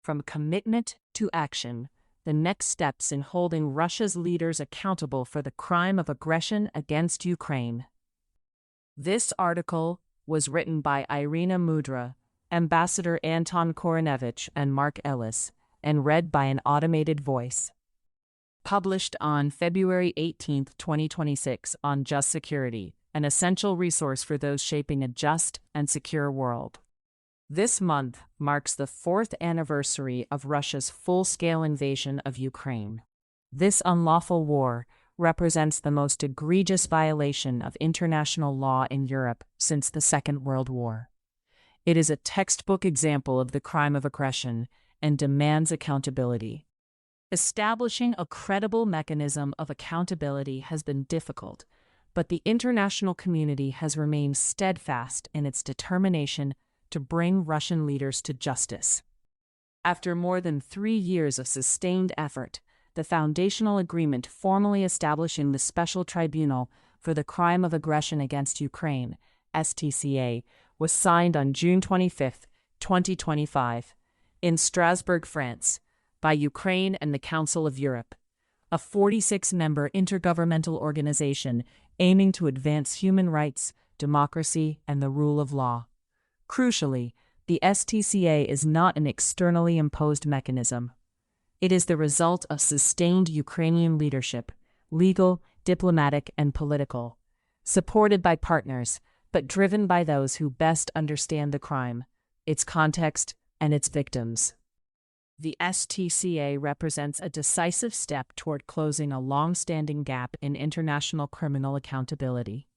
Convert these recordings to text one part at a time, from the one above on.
From commitment to action, the next steps in holding Russia's leaders accountable for the crime of aggression against Ukraine. This article was written by Irina Mudra, Ambassador Anton Koronevich, and Mark Ellis, and read by an automated voice. Published on February 18, 2026 on Just Security, an essential resource for those shaping a just and secure world. This month marks the 4th anniversary of Russia's full-scale invasion of Ukraine. This unlawful war represents the most egregious violation of international law in Europe since the Second World War. It is a textbook example of the crime of aggression and demands accountability. Establishing a credible mechanism of accountability has been difficult, but the international community has remained steadfast in its determination to bring Russian leaders to justice. After more than 3 years of sustained effort, the foundational agreement formally establishing the Special Tribunal for the Crime of Aggression against Ukraine, STCA, was signed on June 25, 2025, in Strasbourg, France, by Ukraine and the Council of Europe, a 46-member intergovernmental organization aiming to advance human rights, democracy, and the rule of law. Crucially, the STCA is not an externally imposed mechanism. It is the result of sustained Ukrainian leadership, legal, diplomatic, and political, supported by partners, but driven by those who best understand the crime, its context, and its victims. The STCA represents a decisive step toward closing a long-standing gap in international criminal accountability.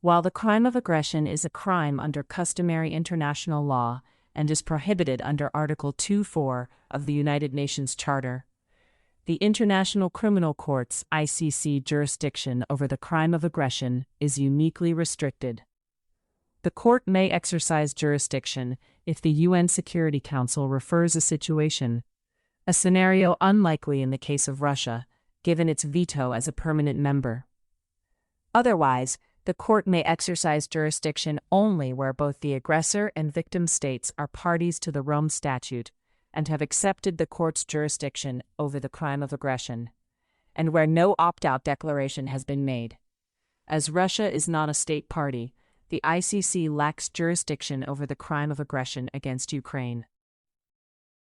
While the crime of aggression is a crime under customary international law and is prohibited under Article 2.4 of the United Nations Charter, the International Criminal Court's (ICC) jurisdiction over the crime of aggression is uniquely restricted. The court may exercise jurisdiction if the UN Security Council refers a situation, a scenario unlikely in the case of Russia, given its veto as a permanent member. Otherwise, the court may exercise jurisdiction only where both the aggressor and victim states are parties to the Rome Statute and have accepted the court's jurisdiction over the crime of aggression, and where no opt-out declaration has been made. As Russia is not a state party, the ICC lacks jurisdiction over the crime of aggression against Ukraine.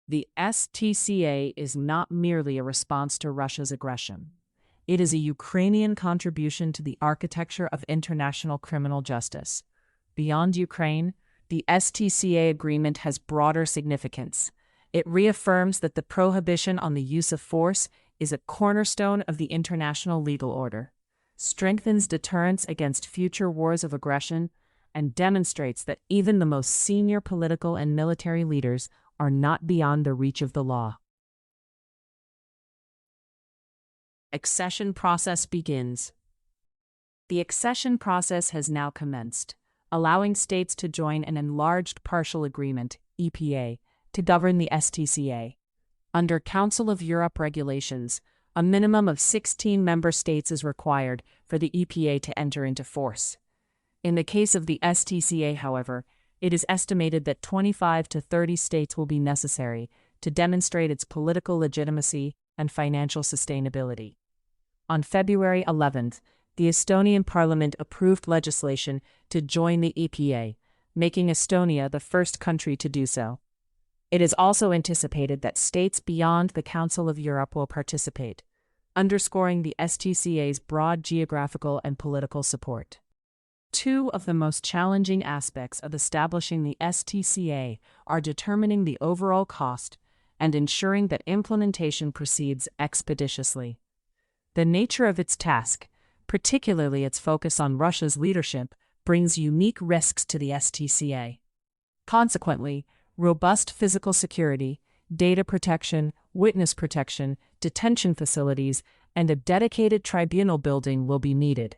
The STCA is not merely a response to Russia's aggression. It is a Ukrainian contribution to the architecture of international criminal justice. Beyond Ukraine, the STCA agreement has broader significance. It reaffirms that the prohibition on the use of force is a cornerstone of the international legal order, strengthens deterrence against future wars of aggression, and demonstrates that even the most senior political and military leaders are not beyond the reach of the law. Accession process begins. The accession process has now commenced, allowing states to join an enlarged partial agreement, EPA, to govern the STCA. Under Council of Europe regulations, a minimum of 16 member states is required for the EPA to enter into force. In the case of the STCA, however, it is estimated that 25 to 30 states will be necessary to demonstrate its political legitimacy and financial sustainability. On February 11th, the Estonian parliament approved legislation to join the EPA, making Estonia the first country to do so. It is also anticipated that states beyond the Council of Europe will participate, underscoring the STCA's broad geographical and political support. Two of the most challenging aspects of establishing the STCA are determining the overall cost and ensuring that implementation proceeds expeditiously. The nature of its task, particularly its focus on Russia's leadership, brings unique risks to the STCA. Consequently, robust physical security, data protection, witness protection, detention facilities, and a dedicated tribunal building will be needed.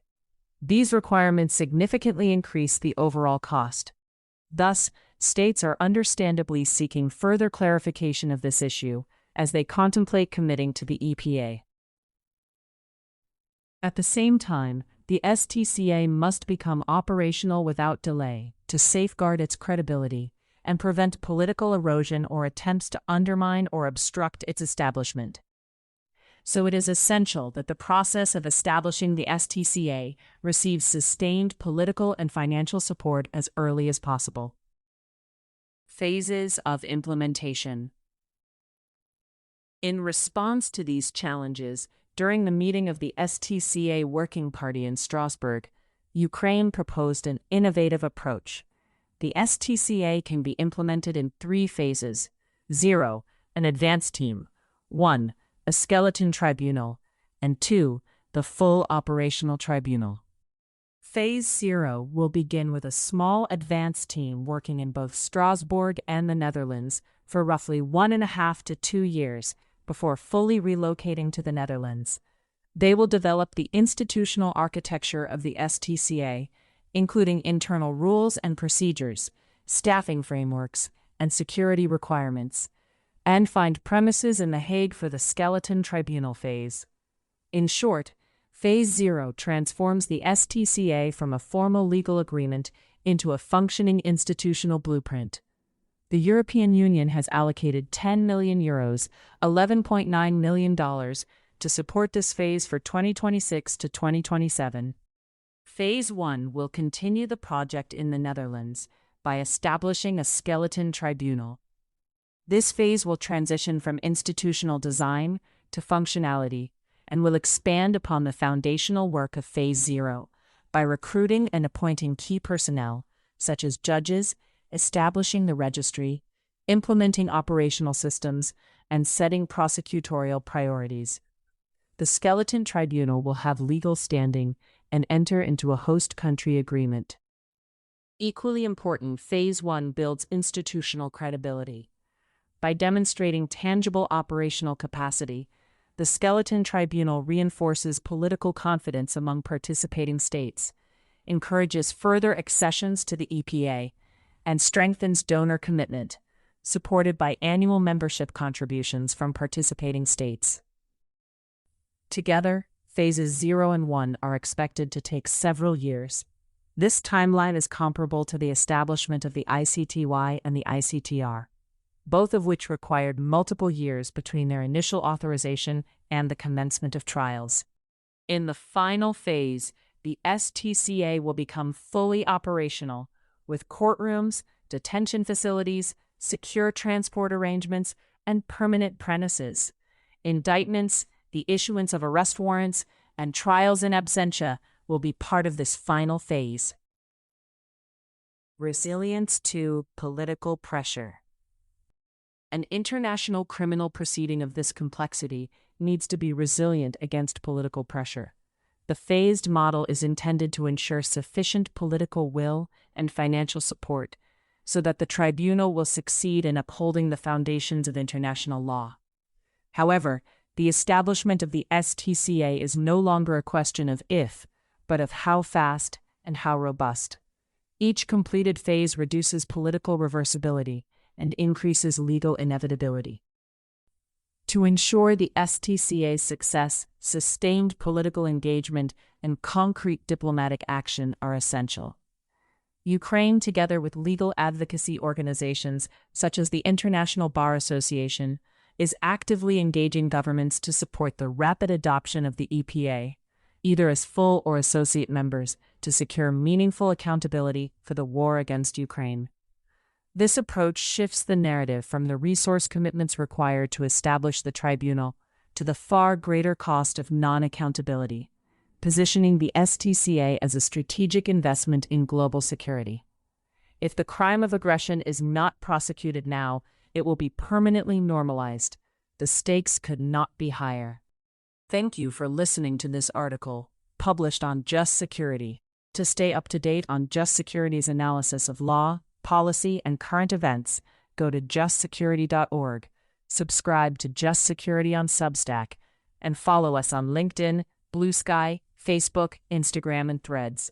These requirements significantly increase the overall cost. Thus, states are understandably seeking further clarification of this issue as they contemplate committing to the EPA. At the same time, the STCA must become operational without delay to safeguard its credibility and prevent political erosion or attempts to undermine or obstruct its establishment. So it is essential that the process of establishing the STCA receives sustained political and financial support as early as possible. Phases of implementation. In response to these challenges, during the meeting of the STCA Working Party in Strasbourg, Ukraine proposed an innovative approach. The STCA can be implemented in 3 phases. 0. An advanced team. 1. A skeleton tribunal. And 2. The full operational tribunal. Phase 0 will begin with a small advanced team working in both Strasbourg and the Netherlands for roughly 1.5 to 2 years before fully relocating to the Netherlands. They will develop the institutional architecture of the STCA, including internal rules and procedures, staffing frameworks, and security requirements, and find premises in The Hague for the skeleton tribunal phase. In short, Phase 0 transforms the STCA from a formal legal agreement into a functioning institutional blueprint. The European Union has allocated €10 million, $11.9 million, to support this phase for 2026 to 2027. Phase 1 will continue the project in the Netherlands by establishing a skeleton tribunal. This phase will transition from institutional design to functionality and will expand upon the foundational work of Phase 0 by recruiting and appointing key personnel, such as judges, establishing the registry, implementing operational systems, and setting prosecutorial priorities. The skeleton tribunal will have legal standing and enter into a host country agreement. Equally important, Phase 1 builds institutional credibility. By demonstrating tangible operational capacity, the skeleton tribunal reinforces political confidence among participating states, encourages further accessions to the EPA, and strengthens donor commitment, supported by annual membership contributions from participating states. Together, Phases 0 and 1 are expected to take several years. This timeline is comparable to the establishment of the ICTY and the ICTR, both of which required multiple years between their initial authorization and the commencement of trials. In the final phase, the STCA will become fully operational, with courtrooms, detention facilities, secure transport arrangements, and permanent premises. Indictments, the issuance of arrest warrants, and trials in absentia will be part of this final phase. Resilience to political pressure. An international criminal proceeding of this complexity needs to be resilient against political pressure. The phased model is intended to ensure sufficient political will and financial support so that the tribunal will succeed in upholding the foundations of international law. However, the establishment of the STCA is no longer a question of if, but of how fast and how robust. Each completed phase reduces political reversibility and increases legal inevitability. To ensure the STCA's success, sustained political engagement and concrete diplomatic action are essential. Ukraine, together with legal advocacy organizations such as the International Bar Association, is actively engaging governments to support the rapid adoption of the EPA, either as full or associate members, to secure meaningful accountability for the war against Ukraine. This approach shifts the narrative from the resource commitments required to establish the tribunal to the far greater cost of non-accountability, positioning the STCA as a strategic investment in global security. If the crime of aggression is not prosecuted now, it will be permanently normalized. The stakes could not be higher. Thank you for listening to this article, published on Just Security. To stay up to date on Just Security's analysis of law, policy, and current events, go to justsecurity.org, subscribe to Just Security on Substack, and follow us on LinkedIn, Blue Sky, Facebook, Instagram, and Threads.